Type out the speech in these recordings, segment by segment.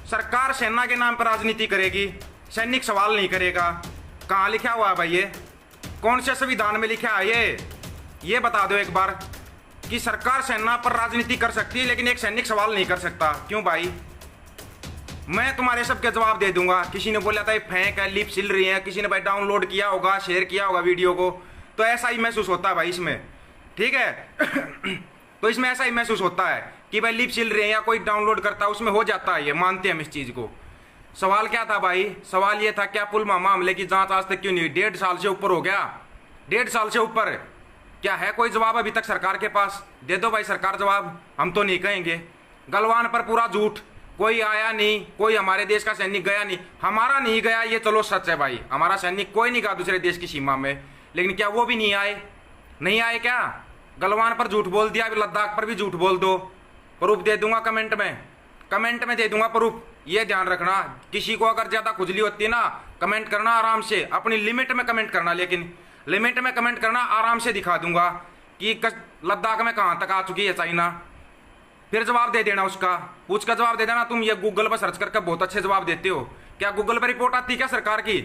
सरकार सेना के नाम पर राजनीति करेगी, सैनिक सवाल नहीं करेगा। कहाँ लिखा हुआ है भाई? ये कौन से संविधान में लिखा है? ये बता दो एक बार कि सरकार सेना पर राजनीति कर सकती है लेकिन एक सैनिक सवाल नहीं कर सकता। क्यों भाई? मैं तुम्हारे सबके जवाब दे दूंगा। किसी ने बोला था ये फेंक है, लिप सिल रही है, किसी ने भाई डाउनलोड किया होगा, शेयर किया होगा वीडियो को, तो ऐसा ही महसूस होता है भाई इसमें, ठीक है। तो इसमें ऐसा ही महसूस होता है कि भाई लिप सिल रहे हैं या कोई डाउनलोड करता है, उसमें हो जाता है, ये मानते हैं हम इस चीज़ को। सवाल क्या था भाई? सवाल ये था क्या पुलवामा हमले की जांच आज तक क्यों नहीं हुई? 1.5 साल से ऊपर हो गया, 1.5 साल से ऊपर। क्या है कोई जवाब अभी तक सरकार के पास? दे दो भाई सरकार जवाब। हम तो नहीं कहेंगे। गलवान पर पूरा झूठ, कोई आया नहीं, कोई हमारे देश का सैनिक गया नहीं। हमारा नहीं गया ये चलो सच है भाई, हमारा सैनिक कोई नहीं गया दूसरे देश की सीमा में, लेकिन क्या वो भी नहीं आए? नहीं आए क्या? गलवान पर झूठ बोल दिया, अभी लद्दाख पर भी झूठ बोल दो। प्रूफ दे दूंगा कमेंट में दे दूंगा प्रूफ। ये ध्यान रखना, किसी को अगर ज़्यादा खुजली होती है ना, कमेंट करना आराम से, अपनी लिमिट में कमेंट करना, लेकिन लिमिट में कमेंट करना, आराम से दिखा दूंगा कि लद्दाख में कहाँ तक आ चुकी है चाइना। फिर जवाब दे देना उसका, पूछ कर जवाब दे देना। तुम ये गूगल पर सर्च करके बहुत अच्छे जवाब देते हो। क्या गूगल पर रिपोर्ट आती है क्या सरकार की?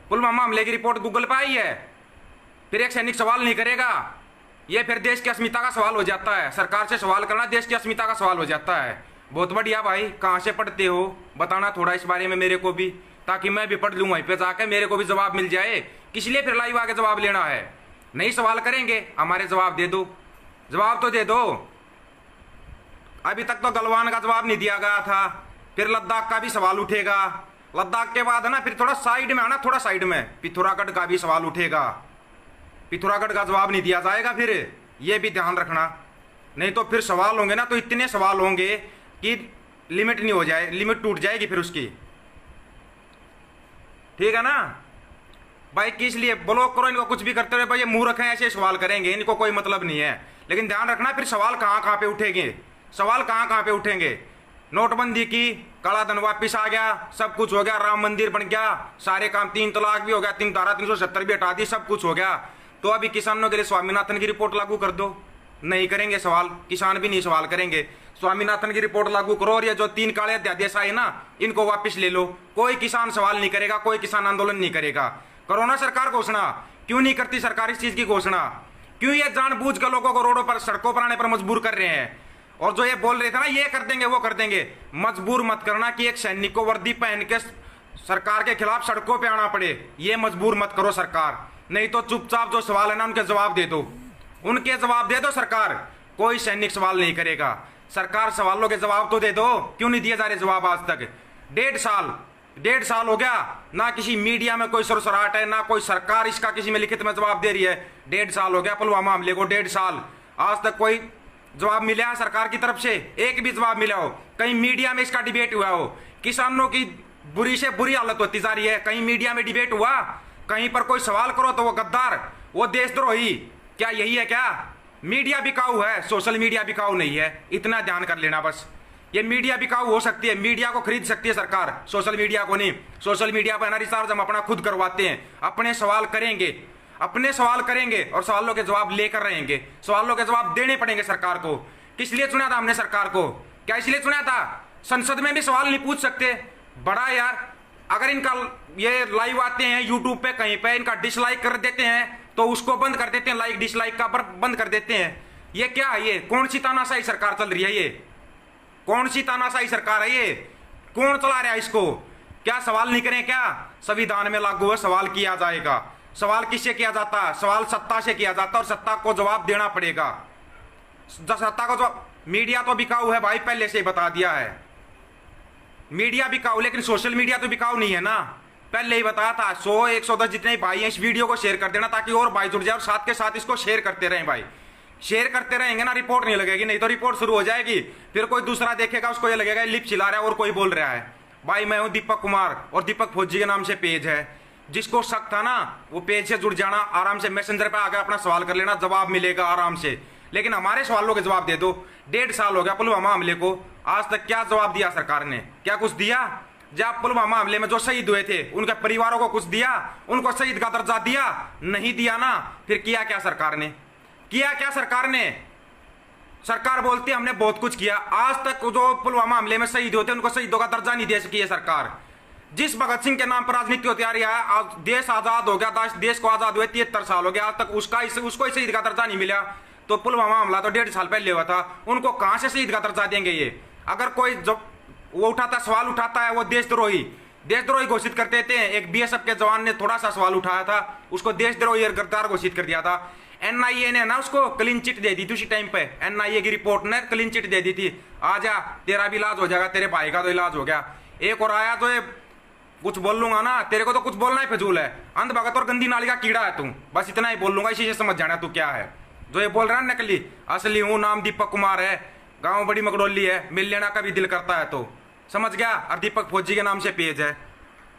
पुलवामा हमले की रिपोर्ट गूगल पर आई है? फिर एक सैनिक सवाल नहीं करेगा? ये फिर देश की अस्मिता का सवाल हो जाता है। सरकार से सवाल करना देश की अस्मिता का सवाल हो जाता है। बहुत बढ़िया भाई, कहाँ से पढ़ते हो बताना थोड़ा इस बारे में मेरे को भी, ताकि मैं भी पढ़ लूँ वहीं पे जाके, मेरे को भी जवाब मिल जाए। किस लिए फिर लाइव आके जवाब लेना है? नहीं सवाल करेंगे, हमारे जवाब दे दो, जवाब तो दे दो। अभी तक तो गलवान का जवाब नहीं दिया गया था, फिर लद्दाख का भी सवाल उठेगा। लद्दाख के बाद है ना फिर थोड़ा साइड में आना, थोड़ा साइड में पिथौरागढ़ का भी सवाल उठेगा। पिथौरागढ़ का जवाब नहीं दिया जाएगा फिर, ये भी ध्यान रखना। नहीं तो फिर सवाल होंगे ना, तो इतने सवाल होंगे कि लिमिट नहीं हो जाए, लिमिट टूट जाएगी फिर उसकी, ठीक है ना भाई? किस लिए ब्लॉक करो इनको? कुछ भी करते रहे भाई, ये मूर्ख हैं, ऐसे सवाल करेंगे, इनको कोई मतलब नहीं है। लेकिन ध्यान रखना फिर सवाल कहाँ कहाँ पे उठेंगे, सवाल कहाँ कहाँ पे उठेंगे। नोटबंदी की, काला धन वापिस आ गया, सब कुछ हो गया, राम मंदिर बन गया, सारे काम, 3 तलाक भी हो गया, 3 धारा 370 भी हटा दी, सब कुछ हो गया। तो अभी किसानों के लिए स्वामीनाथन की रिपोर्ट लागू कर दो। नहीं करेंगे सवाल, किसान भी नहीं सवाल करेंगे। स्वामीनाथन की रिपोर्ट लागू करो और ये जो 3 काले अध्यादेश आए ना, इनको वापस ले लो। कोई किसान सवाल नहीं करेगा, कोई किसान आंदोलन नहीं करेगा। करो ना सरकार घोषणा। क्यों नहीं करती सरकार इस चीज की घोषणा? क्यों ये जानबूझ कर लोगों को रोडों पर, सड़कों पर आने पर मजबूर कर रहे हैं? और जो ये बोल रहे थे ना ये कर देंगे वो कर देंगे, मजबूर मत करना कि एक सैनिक को वर्दी पहन के सरकार के खिलाफ सड़कों पे आना पड़े। ये मजबूर मत करो सरकार। नहीं तो चुपचाप जो सवाल है ना उनके जवाब दे दो, उनके जवाब दे दो सरकार। कोई सैनिक सवाल नहीं करेगा। सरकार सवालों के जवाब तो दे दो। क्यों नहीं दिए जा रहे जवाब आज तक? 1.5 साल हो गया ना, किसी मीडिया में कोई सरसराहट है, ना कोई सरकार इसका किसी में लिखित में जवाब दे रही है। 1.5 साल हो गया पुलवामा हमले को, 1.5 साल। आज तक कोई जवाब मिला है सरकार की तरफ से? एक भी जवाब मिला हो? कहीं मीडिया में इसका डिबेट हुआ हो? किसानों की बुरी से बुरी हालत होती जा रही है, कहीं मीडिया में डिबेट हुआ? कहीं पर कोई सवाल करो तो वो गद्दार, वो देशद्रोही। क्या यही है क्या? मीडिया बिकाऊ है, सोशल मीडिया बिकाऊ नहीं है, इतना ध्यान कर लेना बस। ये मीडिया बिकाऊ हो सकती है, मीडिया को खरीद सकती है सरकार, सोशल मीडिया को नहीं। सोशल मीडिया पर रिचार्ज हम अपना खुद करवाते हैं। अपने सवाल करेंगे, अपने सवाल करेंगे और सवालों के जवाब लेकर रहेंगे। सवालों के जवाब देने पड़ेंगे सरकार को। किस लिए चुना था हमने सरकार को? क्या इसलिए चुना था? संसद में भी सवाल नहीं पूछ सकते? बड़ा यार, अगर इनका ये लाइव आते हैं यूट्यूब पे, कहीं पे इनका डिसलाइक कर देते हैं तो उसको बंद कर देते हैं, लाइक डिसलाइक का बंद कर देते हैं। ये क्या है? ये कौन सी तानाशाही सरकार चल रही है? ये कौन सी तानाशाही सरकार है? ये कौन चला रहा है इसको? क्या सवाल नहीं करें क्या? संविधान में लागू है, सवाल किया जाएगा। सवाल किससे किया जाता है? सवाल सत्ता से किया जाता है और सत्ता को जवाब देना पड़ेगा। सत्ता को जवाब। मीडिया तो बिकाऊ है भाई, पहले से ही बता दिया है। मीडिया बिकाऊ, लेकिन सोशल मीडिया तो बिकाऊ नहीं है ना, पहले ही बताया था। 100-110 जितने भाई हैं इस वीडियो को शेयर कर देना ताकि और भाई जुड़ जाए, और साथ के साथ इसको शेयर करते रहें भाई। शेयर करते रहेंगे ना, रिपोर्ट नहीं लगेगी। नहीं तो रिपोर्ट शुरू हो जाएगी, फिर कोई दूसरा देखेगा, उसको ये लगेगा लिप चिल्ला रहा है और कोई बोल रहा है। भाई मैं हूं दीपक कुमार और दीपक फौजी के नाम से पेज है। जिसको शक था ना वो पेज से जुड़ जाना, आराम से मैसेंजर पे आकर अपना सवाल कर लेना, जवाब मिलेगा आराम से। लेकिन हमारे सवालों के जवाब दे दो। 1.5 साल हो गया पुलवामा हमले को, आज तक क्या जवाब दिया सरकार ने? क्या कुछ दिया? जब पुलवामा हमले में जो शहीद हुए थे उनके परिवारों को कुछ दिया? उनको शहीद का दर्जा दिया? नहीं दिया ना। फिर किया क्या सरकार ने? किया क्या सरकार ने? सरकार बोलती है हमने बहुत कुछ किया, आज तक जो पुलवामा हमले में शहीद होते उनको शहीदों का दर्जा नहीं दे सकी है सरकार। जिस भगत सिंह के नाम पर राजनीति होती आ रही है, आज देश आजाद हो गया, देश को आजाद हुए 73 साल हो गया, आज तक उसको शहीद का दर्जा नहीं मिला। तो पुलवामा हमला तो 1.5 साल पहले हुआ था, उनको कहां से शहीद का दर्जा देंगे ये? अगर कोई जब वो उठाता सवाल उठाता है, वो देशद्रोही घोषित कर देते हैं। एक बीएसएफ के जवान ने थोड़ा सा सवाल उठाया था, उसको देशद्रोही गिरफ्तार घोषित कर दिया था। एनआईए ने ना उसको क्लीन चिट दे दी थी उसी टाइम पे, एनआईए की रिपोर्ट ने क्लीन चिट दे दी थी, आजा तेरा भी इलाज हो जाएगा, तेरे भाई का तो इलाज हो गया। एक और आया तो ये कुछ बोल लूंगा ना, तेरे को तो कुछ बोलना ही फजूल है, अंधभगत और गंदी नाली का कीड़ा है तू, बस इतना ही बोल लूंगा, इसी से समझ जाना तू क्या है। जो ये बोल रहा है नकली, असली हूं, नाम दीपक कुमार है, गांव बड़ी मगडोली है, मिल लेना का भी दिल करता है तो समझ गया। और दीपक फौजी के नाम से पेज है,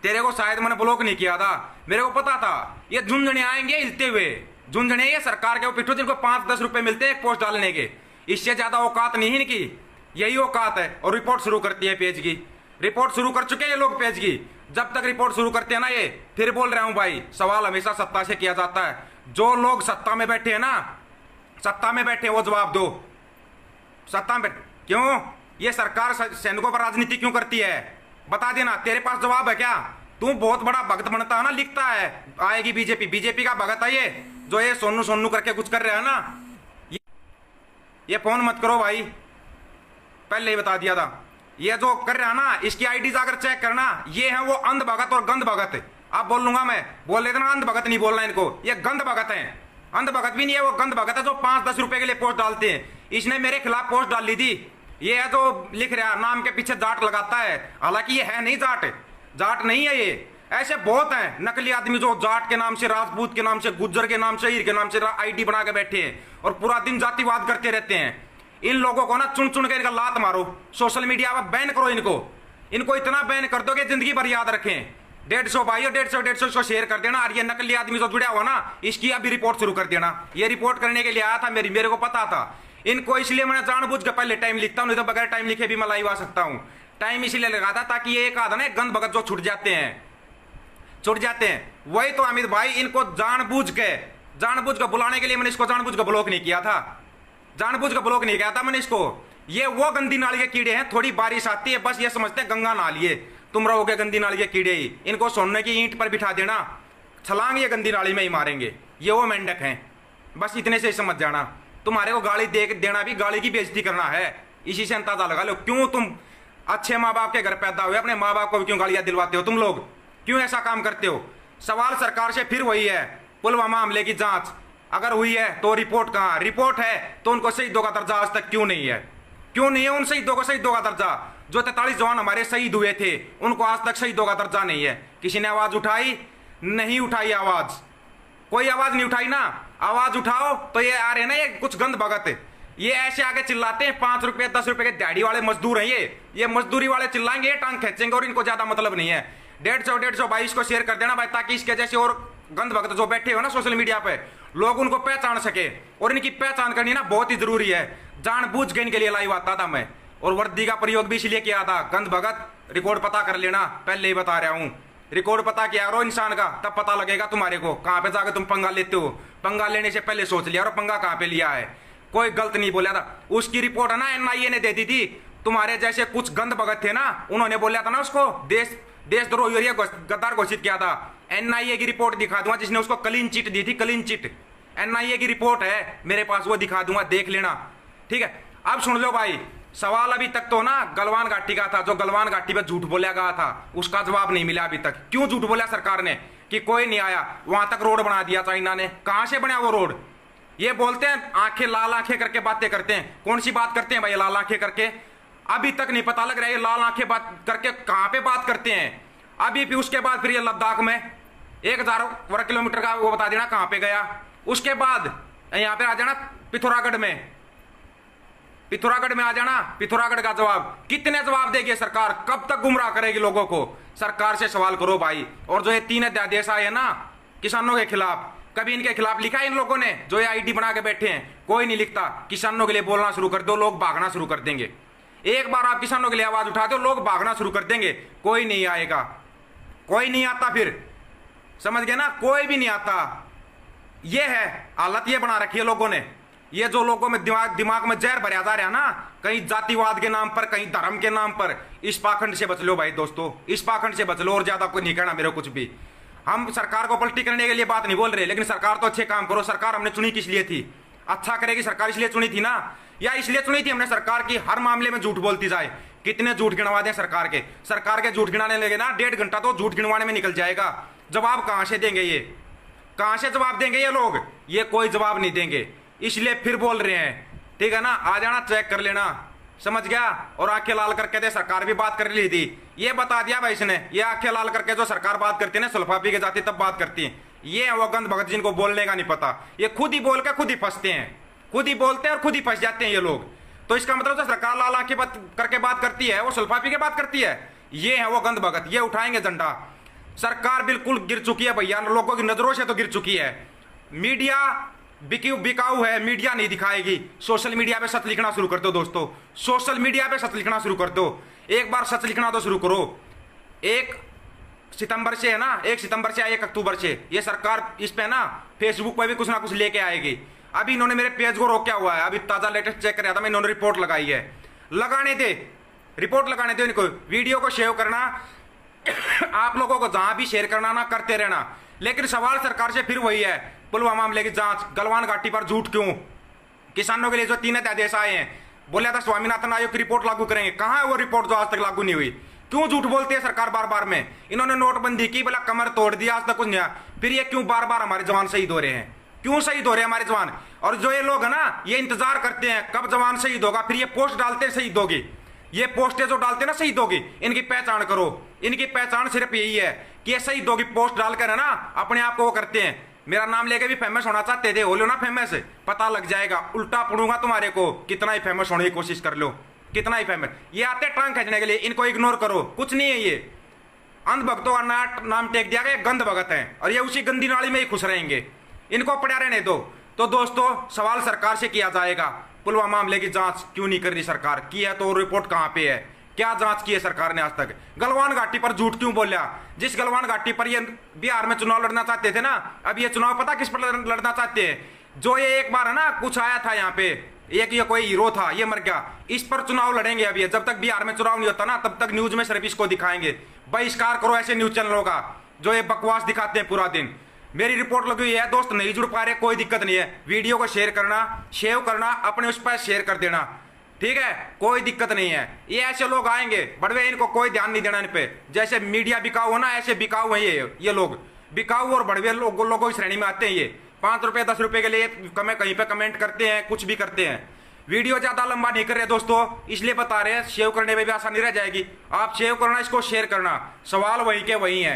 तेरे को शायद मैंने ब्लॉक नहीं किया था, मेरे को पता था ये झुंझुने आएंगे हिलते हुए, झुंझुने ये सरकार के पिट्ठू जिनको 5-10 रुपए मिलते हैं एक पोस्ट डालने के, इससे ज्यादा औकात नहीं इनकी, यही औकात है। और रिपोर्ट शुरू करती है पेज की, रिपोर्ट शुरू कर चुके हैं ये लोग पेज की। जब तक रिपोर्ट शुरू करते हैं ना, ये फिर बोल रहा हूं भाई, सवाल हमेशा सत्ता से किया जाता है। जो लोग सत्ता में बैठे हैं ना, सत्ता में बैठे वो जवाब दो, सत्ता में क्यों ये सरकार सैनिकों पर राजनीति क्यों करती है, बता देना। तेरे पास जवाब है क्या? तू बहुत बड़ा भगत बनता है ना, लिखता है आएगी बीजेपी का भगत है ये, जो ये सोनू करके कुछ कर रहा है ना, ये फोन मत करो भाई, पहले ही बता दिया था। ये जो कर रहा है ना, इसकी आईडी जाकर चेक करना, ये है वो अंध भगत और गंध भगत। अब बोल लूंगा मैं, बोल लेते ना, अंध भगत नहीं बोलना इनको, ये गंध भगत है, अंध भगत भी नहीं है, वो गंध भगत है जो 5-10 रुपए के लिए पोस्ट डालते हैं। इसने मेरे खिलाफ पोस्ट डाल ली थी, ये है जो लिख रहा है नाम के पीछे जाट लगाता है, हालांकि ये है नहीं जाट नहीं है ये। ऐसे बहुत हैं नकली आदमी जो जाट के नाम से, राजपूत के नाम से, गुज्जर के नाम से, हीर के नाम से आईडी बना के बैठे हैं और पूरा दिन जातिवाद करते रहते हैं। इन लोगों को ना चुन चुन के इनका लात मारो, सोशल मीडिया पर बैन करो इनको इतना बैन कर दो कि जिंदगी भर याद रखें। 150 भाई, 150 इसको शेयर कर देना। और ये नकली आदमी जो जुड़ा हुआ ना, इसकी अभी रिपोर्ट शुरू कर देना। ये रिपोर्ट करने के लिए आया था, मेरे को पता था इनको, इसलिए मैंने जानबूझ के पहले टाइम लिखता हूं, नहीं तो बगैर टाइम लिखे भी मैं लाइव आ सकता हूं। टाइम इसलिए लगा था ताकि ये एक आधा ना गंद भगत जो छुट जाते हैं वही तो अमित भाई, इनको जानबूझ के बुलाने के लिए मैंने इसको जानबूझ के ब्लॉक नहीं किया था, मैंने इसको। ये वो गंदी नाली के कीड़े हैं, थोड़ी बारिश आती है बस ये समझते हैं गंगा नाली है, तुम रहोगे गंदी नाली के कीड़े ही। इनको सोने की ईंट पर बिठा देना, छलांग ये गंदी नाली में ही मारेंगे, ये वो मेंढक हैं, बस इतने से ही समझ जाना। तुम्हारे को गाली देना भी गाली की बेइज्जती करना है, इसी से अंदाजा लगा लो। क्यों तुम अच्छे माँ बाप के घर पैदा हुए, अपने माँ बाप को भी क्यों गालियां दिलवाते हो तुम लोग, क्यों ऐसा काम करते हो? सवाल सरकार से फिर वही है, पुलवामा हमले की जांच अगर हुई है तो रिपोर्ट कहां? रिपोर्ट है तो उनको शहीदों का दर्जा आज तक क्यों नहीं है उन शहीदों का दर्जा? जो 43 जवान हमारे शहीद हुए थे, उनको आज तक शहीदों का दर्जा नहीं है। किसी ने आवाज उठाई? नहीं उठाई आवाज, कोई आवाज नहीं उठाई ना। आवाज उठाओ तो ये आ रहे ना, ये कुछ गंद भगत, ये ऐसे आगे चिल्लाते हैं, 5 रुपए 10 रुपए के दिहाड़ी वाले मजदूर हैं ये मजदूरी वाले चिल्लाएंगे, ये टांग खींचेंगे और इनको ज्यादा मतलब नहीं है। 150 भाई इसको शेयर कर देना भाई, ताकि इसके जैसे और गंद भगत जो बैठे हो ना सोशल मीडिया पे, लोग उनको पहचान सके। और इनकी पहचान करनी ना बहुत ही जरूरी है। जानबूझ के इनके लिए लाइव आता था मैं, और वर्दी का प्रयोग भी इसलिए किया था। गंद भगत रिकॉर्ड पता कर लेना, पहले ही बता रहा हूं, रिकॉर्ड पता किया करो इंसान का, तब पता लगेगा तुम्हारे को कहां पे जाकर तुम पंगा लेते हो। पंगा लेने से पहले सोच लिया और पंगा कहां पे लिया है। कोई गलत नहीं बोला था, उसकी रिपोर्ट है ना एनआईए ने दे दी थी। तुम्हारे जैसे कुछ गंद भगत थे ना, उन्होंने बोला था ना उसको देशद्रोही गद्दार घोषित किया था। एनआईए की रिपोर्ट दिखा दूंगा जिसने उसको क्लीन चिट दी थी, क्लीन चिट एनआईए की रिपोर्ट है मेरे पास, वो दिखा दूंगा, देख लेना, ठीक है। अब सुन लो भाई, सवाल अभी तक तो ना गलवान घाटी का था, जो गलवान घाटी पे झूठ बोला गया था उसका जवाब नहीं मिला अभी तक। क्यों झूठ बोला सरकार ने कि कोई नहीं आया? वहां तक रोड बना दिया चाइना ने, कहां से बना वो रोड? ये बोलते हैं आंखें लाल आंखें करके बातें करते हैं। कौन सी बात करते हैं भाई लाल आंखें करके? अभी तक नहीं पता लग रहा है ये लाल आंखें बात करके कहां पे बात करते हैं। अभी फिर उसके बाद फिर ये लद्दाख में 1000 वर्ग किलोमीटर का वो बता देना कहां पे गया। उसके बाद यहां पे आ जाना पिथौरागढ़ में आ जाना। पिथौरागढ़ का जवाब कितने जवाब देगी सरकार? कब तक गुमराह करेगी लोगों को? सरकार से सवाल करो भाई। और जो ये 3 अध्यादेश आए हैं ना किसानों के खिलाफ, कभी इनके खिलाफ लिखा है इन लोगों ने जो ये आईडी बना के बैठे हैं? कोई नहीं लिखता। किसानों के लिए बोलना शुरू कर दो, लोग भागना शुरू कर देंगे। एक बार आप किसानों के लिए आवाज उठा दो, लोग भागना शुरू कर देंगे। कोई नहीं आएगा, कोई नहीं आता, फिर समझ गए ना, कोई भी नहीं आता। ये है हालत, ये बना रखी है लोगों ने। ये जो लोगों में दिमाग में जहर भरा जा रहा है ना, कहीं जातिवाद के नाम पर, कहीं धर्म के नाम पर, इस पाखंड से बच लो भाई दोस्तों, इस पाखंड से बच लो। और ज्यादा कोई नहीं कहना मेरे कुछ भी। हम सरकार को पलटी करने के लिए बात नहीं बोल रहे, लेकिन सरकार तो अच्छे काम करो। सरकार हमने चुनी किस लिए थी? अच्छा करेगी सरकार इसलिए चुनी थी ना, या इसलिए चुनी थी हमने सरकार की हर मामले में झूठ बोलती जाए? कितने झूठ गिनवा दें सरकार के झूठ गिनाने लगे ना 1.5 घंटा तो झूठ गिनवाने में निकल जाएगा। जवाब कहां से देंगे ये? कहां से जवाब देंगे ये लोग? ये कोई जवाब नहीं देंगे, इसलिए फिर बोल रहे हैं, ठीक है ना? आ जाना, चेक कर लेना, समझ गया? और आंखें लाल करके दे, सरकार भी बात कर ली थी, ये बता दिया भाई इसने। ये आंखें लाल करके जो सरकार बात करती है ना, सुल्फापी के जाती तब बात करती है, ये है वो गंद भगत जिनको बोलने का नहीं पता। ये खुद ही बोल के खुद ही फंसते हैं, खुद ही बोलते हैं और खुद ही फंस जाते हैं ये लोग। तो इसका मतलब जो सरकार लाल आंखें करके बात करती है, वो सुल्फापी की बात करती है। ये है वो गंद भगत, ये उठाएंगे झंडा। सरकार बिल्कुल गिर चुकी है भैया, लोगों की नजरों से तो गिर चुकी है। मीडिया बिकाऊ है, मीडिया नहीं दिखाएगी। सोशल मीडिया पे सच लिखना शुरू कर दो दोस्तों, सोशल मीडिया पे सच लिखना शुरू कर दो। एक बार सच लिखना तो शुरू करो। 1 सितंबर से है ना, 1 सितंबर से 1 अक्टूबर से ये सरकार इस पे ना फेसबुक पे भी कुछ ना कुछ लेके आएगी। अभी इन्होंने मेरे पेज को रोका हुआ है, अभी ताजा लेटेस्ट चेक कर रहा था मैं, इन्होंने रिपोर्ट लगाई है। लगाने दे, रिपोर्ट लगाने दे इनको। वीडियो को शेयर करना आप लोगों को जहां भी शेयर करना ना, करते रहना। लेकिन सवाल सरकार से फिर वही है, पुलवामा हमले की जांच, गलवान घाटी पर झूठ क्यों? किसानों के लिए जो 3 अध्यादेश आए हैं, बोला था स्वामीनाथन आयोग की रिपोर्ट लागू करेंगे, कहां है वो रिपोर्ट जो आज तक लागू नहीं हुई? क्यों झूठ बोलती है सरकार बार बार में? इन्होंने नोटबंदी की, बोला कमर तोड़ दिया, आज तक कुछ नहीं। फिर ये क्यों बार बार हमारे जवान शहीद हो रहे हैं? क्यों शहीद हो रहे हैं हमारे जवान? और जो ये लोग है ना, ये इंतजार करते हैं कब जवान शहीद होगा, फिर ये पोस्ट डालते हैं शहीद होगी। ये पोस्टें जो डालते हैं ना शहीद होगी, इनकी पहचान करो। इनकी पहचान सिर्फ यही है कि ये शहीद होगी पोस्ट डालकर है ना, अपने आप को वो करते हैं। मेरा नाम लेके भी फेमस होना चाहते थे, हो लो ना फेमस, पता लग जाएगा। उल्टा पड़ूंगा तुम्हारे को, कितना ही फेमस होने की कोशिश कर लो, कितना ही फेमस। ये आते टांग खींचने के लिए, इनको इग्नोर करो, कुछ नहीं है। ये अंध भक्तों का नाम टेक दिया गया, गंद भगत है, और ये उसी गंदी नाली में ही खुश रहेंगे। इनको पड़ा रहने दो। तो दोस्तों सवाल सरकार से किया जाएगा, पुलवामा मामले की जांच क्यों नहीं कर रही सरकार? की है तो रिपोर्ट कहां पे है? क्या जांच की है सरकार ने आज तक? गलवान घाटी पर झूठ क्यों बोला? जिस गलवान घाटी पर ये बिहार में चुनाव लड़ना चाहते थे ना, अब ये चुनाव पता किस पर लड़ना चाहते हैं? जो ये एक बार है ना कुछ आया था यहाँ पे, एक ये कोई हीरो था, ये मर गया, इस पर चुनाव लड़ेंगे। अब ये जब तक बिहार में चुनाव नहीं होता ना, तब तक न्यूज में सिर्फ इसको दिखाएंगे। बहिष्कार करो ऐसे न्यूज चैनलों का जो ये बकवास दिखाते हैं पूरा दिन। मेरी रिपोर्ट लगी हुई है दोस्त, नहीं जुड़ पा रहे, कोई दिक्कत नहीं है। वीडियो को शेयर करना, सेव करना, अपने उस पर शेयर कर देना, ठीक है? कोई दिक्कत नहीं है। ये ऐसे लोग आएंगे बड़वे, इनको कोई ध्यान नहीं देना इन पे। जैसे मीडिया बिकाऊ हो ना, ऐसे बिकाऊ है ये लोग। बिकाऊ और बड़वे लोगों की श्रेणी में आते हैं ये। 5 रुपए 10 रुपए के लिए कहीं पे कमेंट करते हैं, कुछ भी करते हैं। वीडियो ज्यादा लंबा नहीं कर रहे दोस्तों, इसलिए बता रहे हैं, सेव करने में भी आसानी रह जाएगी। आप सेव करना, इसको शेयर करना, सवाल वही के वही है।